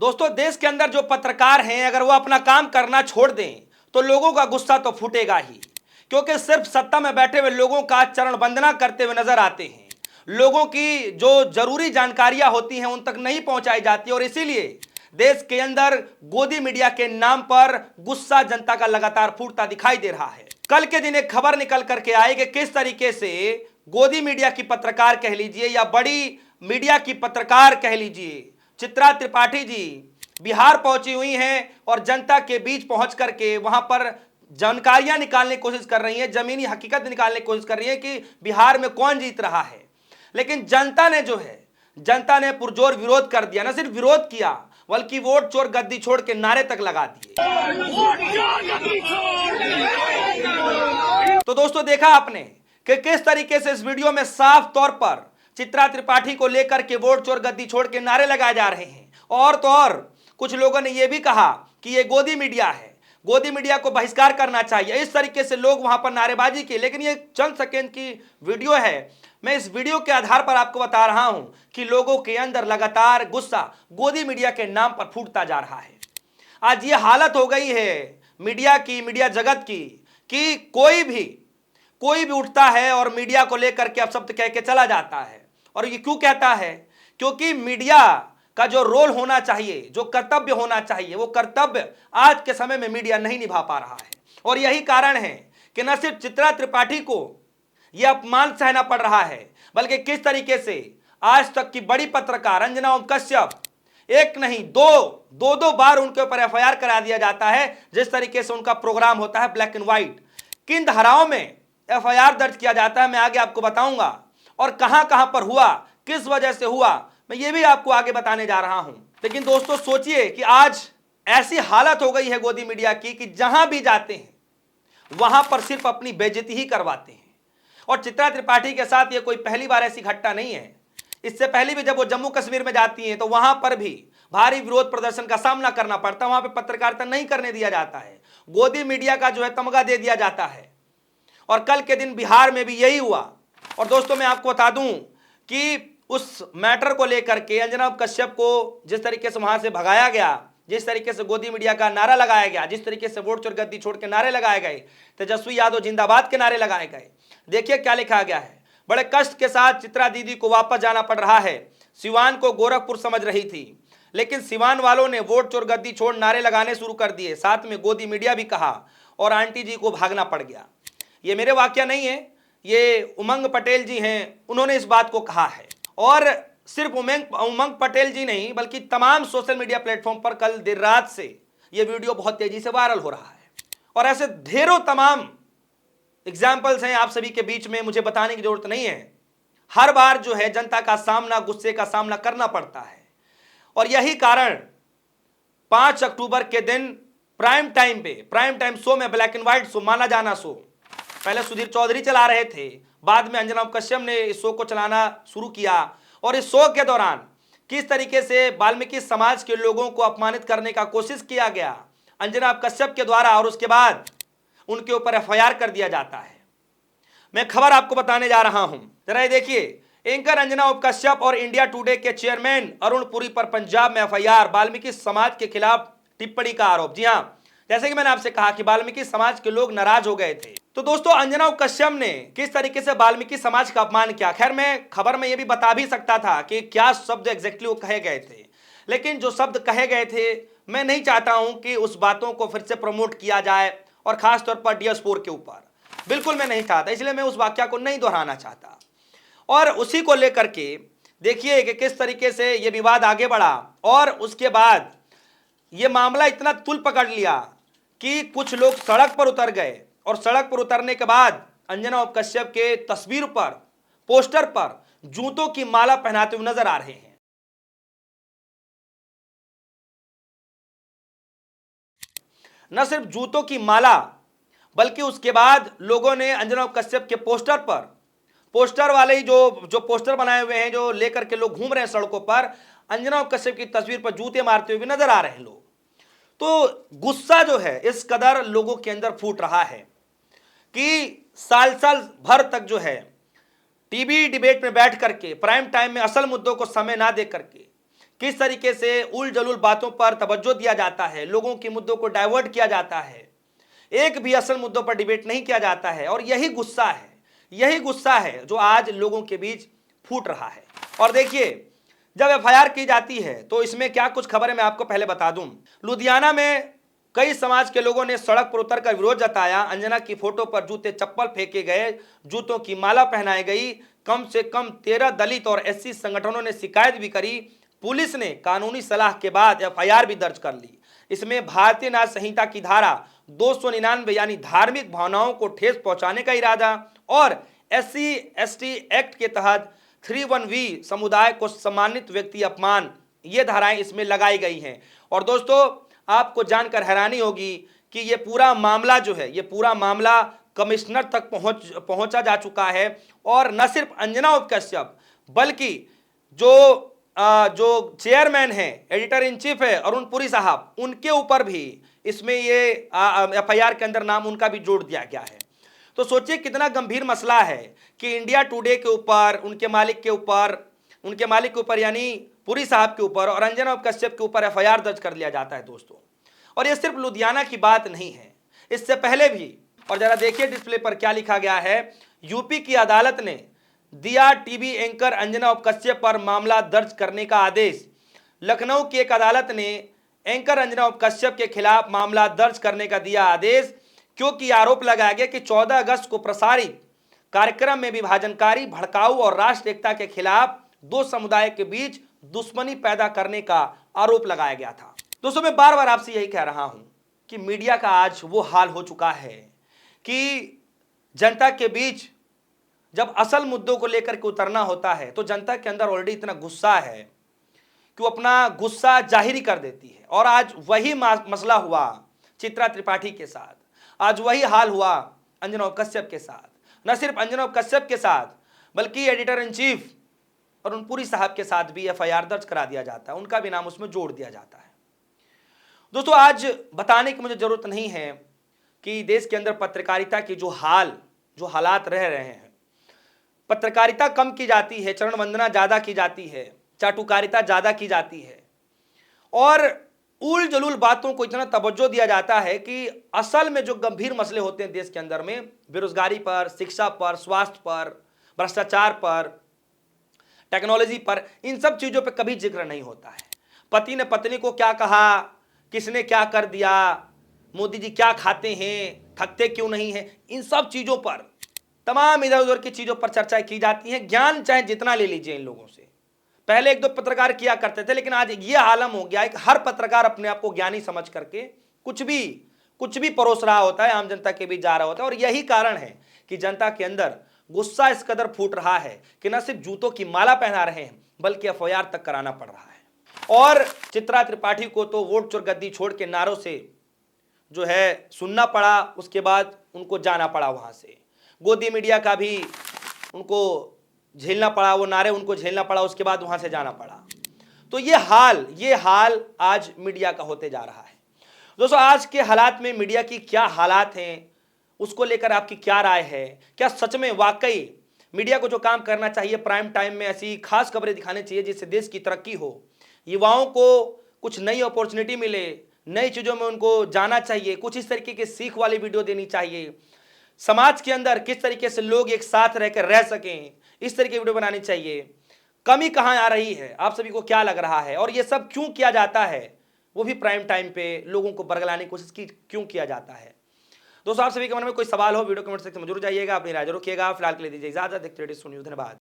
दोस्तों, देश के अंदर जो पत्रकार हैं, अगर वो अपना काम करना छोड़ दें तो लोगों का गुस्सा तो फूटेगा ही, क्योंकि सिर्फ सत्ता में बैठे हुए लोगों का चरण वंदना करते हुए नजर आते हैं। लोगों की जो जरूरी जानकारियां होती हैं उन तक नहीं पहुंचाई जाती, और इसीलिए देश के अंदर गोदी मीडिया के नाम पर गुस्सा जनता का लगातार फूटता दिखाई दे रहा है। कल के दिन एक खबर निकल करके आई कि किस तरीके से गोदी मीडिया की पत्रकार कह लीजिए या बड़ी मीडिया की पत्रकार कह लीजिए, चित्रा त्रिपाठी जी बिहार पहुंची हुई हैं और जनता के बीच पहुंच करके वहां पर जानकारियां निकालने की कोशिश कर रही हैं, जमीनी हकीकत निकालने की कोशिश कर रही हैं कि बिहार में कौन जीत रहा है। लेकिन जनता ने पुरजोर विरोध कर दिया। न सिर्फ विरोध किया बल्कि वोट चोर गद्दी छोड़ के नारे तक लगा दिए। तो दोस्तों, देखा आपने कि किस तरीके से इस वीडियो में साफ तौर पर चित्रा त्रिपाठी को लेकर के वोट चोर गद्दी छोड़ के नारे लगाए जा रहे हैं। और तो और कुछ लोगों ने यह भी कहा कि यह गोदी मीडिया है, गोदी मीडिया को बहिष्कार करना चाहिए। इस तरीके से लोग वहां पर नारेबाजी की। लेकिन ये चंद सेकेंड की वीडियो है। मैं इस वीडियो के आधार पर आपको बता रहा हूं कि लोगों के अंदर लगातार गुस्सा गोदी मीडिया के नाम पर फूटता जा रहा है। आज ये हालत हो गई है मीडिया की, मीडिया जगत की, कि कोई भी उठता है और मीडिया को लेकर के अपशब्द कह के चला जाता है। और ये क्यों कहता है? क्योंकि मीडिया का जो रोल होना चाहिए, जो कर्तव्य होना चाहिए, वो कर्तव्य आज के समय में मीडिया नहीं निभा पा रहा है। और यही कारण है कि न सिर्फ चित्रा त्रिपाठी को यह अपमान सहना पड़ रहा है, बल्कि किस तरीके से आज तक की बड़ी पत्रकार अंजना ओम कश्यप, एक नहीं दो बार उनके ऊपर एफआईआर करा दिया जाता है। जिस तरीके से उनका प्रोग्राम होता है ब्लैक एंड व्हाइट, किन धाराओं में एफआईआर दर्ज किया जाता है मैं आगे आपको बताऊंगा, और कहां कहां पर हुआ, किस वजह से हुआ, मैं ये भी आपको आगे बताने जा रहा हूं। लेकिन दोस्तों, सोचिए कि आज ऐसी हालत हो गई है गोदी मीडिया की कि जहां भी जाते हैं वहां पर सिर्फ अपनी बेइज्जती ही करवाते हैं। और चित्रा त्रिपाठी के साथ ये कोई पहली बार ऐसी घटना नहीं है। इससे पहले भी जब वो जम्मू कश्मीर में जाती हैं तो वहां पर भी भारी विरोध प्रदर्शन का सामना करना पड़ता है। वहां पर पत्रकारिता नहीं करने दिया जाता है, गोदी मीडिया का जो है तमगा दे दिया जाता है। और कल के दिन बिहार में भी यही हुआ। और दोस्तों, मैं आपको बता दूं कि उस मैटर को लेकर के अंजना कश्यप को जिस तरीके से वहां से भगाया गया, जिस तरीके से गोदी मीडिया का नारा लगाया गया, जिस तरीके से वोट चोर गद्दी छोड़ के नारे लगाए गए, तेजस्वी यादव जिंदाबाद के नारे लगाए गए, देखिए क्या लिखा गया है। बड़े कष्ट के साथ चित्रा दीदी को वापस जाना पड़ रहा है। सिवान को गोरखपुर समझ रही थी, लेकिन सिवान वालों ने वोट चोर गद्दी छोड़ नारे लगाने शुरू कर दिए, साथ में गोदी मीडिया भी कहा और आंटी जी को भागना पड़ गया। ये मेरे वाक्य नहीं है, ये उमंग पटेल जी हैं, उन्होंने इस बात को कहा है। और सिर्फ उमंग पटेल जी नहीं बल्कि तमाम सोशल मीडिया प्लेटफॉर्म पर कल देर रात से यह वीडियो बहुत तेजी से वायरल हो रहा है। और ऐसे ढेरों तमाम एग्जाम्पल्स हैं आप सभी के बीच में, मुझे बताने की जरूरत नहीं है। हर बार जो है जनता का सामना, गुस्से का सामना करना पड़ता है। और यही कारण 5 अक्टूबर के दिन प्राइम टाइम शो में, ब्लैक एंड व्हाइट शो, माना जाना शो, पहले सुधीर चौधरी चला रहे थे, बाद में अंजना कश्यप ने इस शो को चलाना शुरू किया। और इस शो के दौरान किस तरीके से वाल्मीकि समाज के लोगों को अपमानित करने का कोशिश किया गया अंजना कश्यप के द्वारा, और उसके बाद उनके ऊपर एफआईआर कर दिया जाता है। मैं खबर आपको बताने जा रहा हूं, जरा ये देखिए। एंकर अंजना कश्यप और इंडिया टुडे के चेयरमैन अरुण पुरी पर पंजाब में एफआईआर, वाल्मीकि समाज के खिलाफ टिप्पणी का आरोप। जी हां, जैसे कि मैंने आपसे कहा कि वाल्मीकि समाज के लोग नाराज हो गए थे। तो दोस्तों, अंजना कश्यप ने किस तरीके से वाल्मीकि समाज का अपमान किया। खैर, मैं खबर में यह भी बता भी सकता था कि क्या शब्द एग्जैक्टली वो कहे गए थे, लेकिन जो शब्द कहे गए थे मैं नहीं चाहता हूं कि उस बातों को फिर से प्रमोट किया जाए, और खासतौर पर DS4 के ऊपर बिल्कुल मैं नहीं चाहता, इसलिए मैं उस वाक्य को नहीं दोहराना चाहता। और उसी को लेकर के देखिए कि किस तरीके से यह विवाद आगे बढ़ा, और उसके बाद यह मामला इतना तुल पकड़ लिया कि कुछ लोग सड़क पर उतर गए, और सड़क पर उतरने के बाद अंजना कश्यप के तस्वीर पर, पोस्टर पर जूतों की माला पहनाते हुए नजर आ रहे हैं। न सिर्फ जूतों की माला, बल्कि उसके बाद लोगों ने अंजना कश्यप के पोस्टर पर, पोस्टर वाले ही जो पोस्टर बनाए हुए हैं, जो लेकर के लोग घूम रहे हैं सड़कों पर, अंजना कश्यप की तस्वीर पर जूते मारते हुए नजर आ रहे हैं लोग। तो गुस्सा जो है इस कदर लोगों के अंदर फूट रहा है कि साल भर तक जो है टीवी डिबेट में बैठ करके, प्राइम टाइम में असल मुद्दों को समय ना दे करके किस तरीके से उल जलूल बातों पर तवज्जो दिया जाता है, लोगों के मुद्दों को डाइवर्ट किया जाता है, एक भी असल मुद्दों पर डिबेट नहीं किया जाता है। और यही गुस्सा है जो आज लोगों के बीच फूट रहा है। और देखिए, जब एफआईआर की जाती है तो इसमें क्या कुछ खबर है मैं आपको पहले बता दूं। लुधियाना में कई समाज के लोगों ने सड़क पर उतरकर विरोध जताया। अंजना की फोटो पर जूते चप्पल फेंके गए, जूतों की माला पहनाई गई। कम से कम 13 दलित और एससी संगठनों ने शिकायत भी करी। पुलिस ने कानूनी सलाह के बाद एफआईआर भी दर्ज कर ली। इसमें भारतीय न्याय संहिता की धारा 299 यानी धार्मिक भावनाओं को ठेस पहुंचाने का इरादा और एससी एसटी एक्ट के तहत 31V समुदाय को सम्मानित व्यक्ति अपमान, ये धाराएं इसमें लगाई गई हैं। और दोस्तों, आपको जानकर हैरानी होगी कि ये पूरा मामला जो है, ये पूरा मामला कमिश्नर तक पहुंचा जा चुका है। और न सिर्फ अंजना उप कश्यप बल्कि जो चेयरमैन है, एडिटर इन चीफ है अरुण पुरी साहब, उनके ऊपर भी इसमें ये एफआईआर के अंदर नाम उनका भी जोड़ दिया गया है। तो सोचिए कितना गंभीर मसला है कि इंडिया टुडे के ऊपर, उनके मालिक के ऊपर यानी पुरी साहब के ऊपर और अंजना उप कश्यप के ऊपर एफआईआर दर्ज कर लिया जाता है दोस्तों। और ये सिर्फ लुधियाना की बात नहीं है, इससे पहले भी। और जरा देखिए डिस्प्ले पर क्या लिखा गया है। यूपी की अदालत ने दिया टीवी एंकर अंजना उप कश्यप पर मामला दर्ज करने का आदेश। लखनऊ की एक अदालत ने एंकर अंजना उप कश्यप के खिलाफ मामला दर्ज करने का दिया आदेश, क्योंकि आरोप लगाया गया कि 14 अगस्त को प्रसारित कार्यक्रम में विभाजनकारी, भड़काऊ और राष्ट्र एकता के खिलाफ दो समुदाय के बीच दुश्मनी पैदा करने का आरोप लगाया गया था। दोस्तों, मैं बार बार आपसे यही कह रहा हूं कि मीडिया का आज वो हाल हो चुका है कि जनता के बीच जब असल मुद्दों को लेकर के उतरना होता है तो जनता के अंदर ऑलरेडी इतना गुस्सा है कि वो अपना गुस्सा जाहिर कर देती है। और आज वही मसला हुआ चित्रा त्रिपाठी के साथ, आज वही हाल हुआ अंजना उप कश्यप के साथ। न सिर्फ अंजना उप कश्यप के साथ बल्कि editor in chief Arun Puri साहब के साथ भी एफआईआर दर्ज करा दिया जाता है, उनका भी नाम उसमें जोड़ दिया जाता है। दोस्तों, आज बताने की मुझे जरूरत नहीं है कि देश के अंदर पत्रकारिता की जो हालात रह रहे हैं, पत्रकारिता कम की जाती है, चरण वंदना ज्यादा की जाती है, चाटुकारिता ज्यादा की जाती है और उल जलूल बातों को इतना तवज्जो दिया जाता है कि असल में जो गंभीर मसले होते हैं देश के अंदर में, बेरोजगारी पर, शिक्षा पर, स्वास्थ्य पर, भ्रष्टाचार पर, टेक्नोलॉजी पर, इन सब चीजों पर कभी जिक्र नहीं होता है। पति ने पत्नी को क्या कहा, किसने क्या कर दिया, मोदी जी क्या खाते हैं, थकते क्यों नहीं हैं, इन सब चीजों पर, तमाम इधर उधर की चीजों पर चर्चाएं की जाती हैं। ज्ञान चाहे जितना ले लीजिए इन लोगों से, पहले एक दो पत्रकार किया करते थे, लेकिन आज ये आलम हो गया है कि हर पत्रकार अपने आप को ज्ञानी समझ करके कुछ भी परोस रहा होता है, आम जनता के बीच जा रहा होता है। और यही कारण है कि जनता के अंदर गुस्सा इस कदर फूट रहा है कि न सिर्फ जूतों की माला पहना रहे हैं बल्कि एफआईआर तक कराना पड़ रहा है। और चित्रा त्रिपाठी को तो वोट चोर गद्दी छोड़ के नारों से जो है सुनना पड़ा, उसके बाद उनको जाना पड़ा वहां से। गोदी मीडिया का भी उनको झेलना पड़ा, वो नारे उनको झेलना पड़ा, उसके बाद वहां से जाना पड़ा। तो ये हाल आज मीडिया का होते जा रहा है। दोस्तों, आज के हालात में मीडिया की क्या हालात हैं, उसको लेकर आपकी क्या राय है? क्या सच में वाकई मीडिया को जो काम करना चाहिए, प्राइम टाइम में ऐसी खास खबरें दिखानी चाहिए जिससे देश की तरक्की हो, युवाओं को कुछ नई अपॉर्चुनिटी मिले, नई चीज़ों में उनको जाना चाहिए, कुछ इस तरीके की सीख वाली वीडियो देनी चाहिए, समाज के अंदर किस तरीके से लोग एक साथ रहकर रह सकें, इस तरह की वीडियो बनानी चाहिए। कमी कहाँ आ रही है, आप सभी को क्या लग रहा है और ये सब क्यों किया जाता है, वो भी प्राइम टाइम पे लोगों को बरगलाने की कोशिश क्यों किया जाता है? दोस्तों, आप सभी के मन में कोई सवाल हो वीडियो कमेंट सेक्शन में जरूर जाइएगा, अपनी राय जरूर रखिएगा। फिलहाल के लिए दीजिए इजाजत, देखते रहिए, सुनिए, धन्यवाद।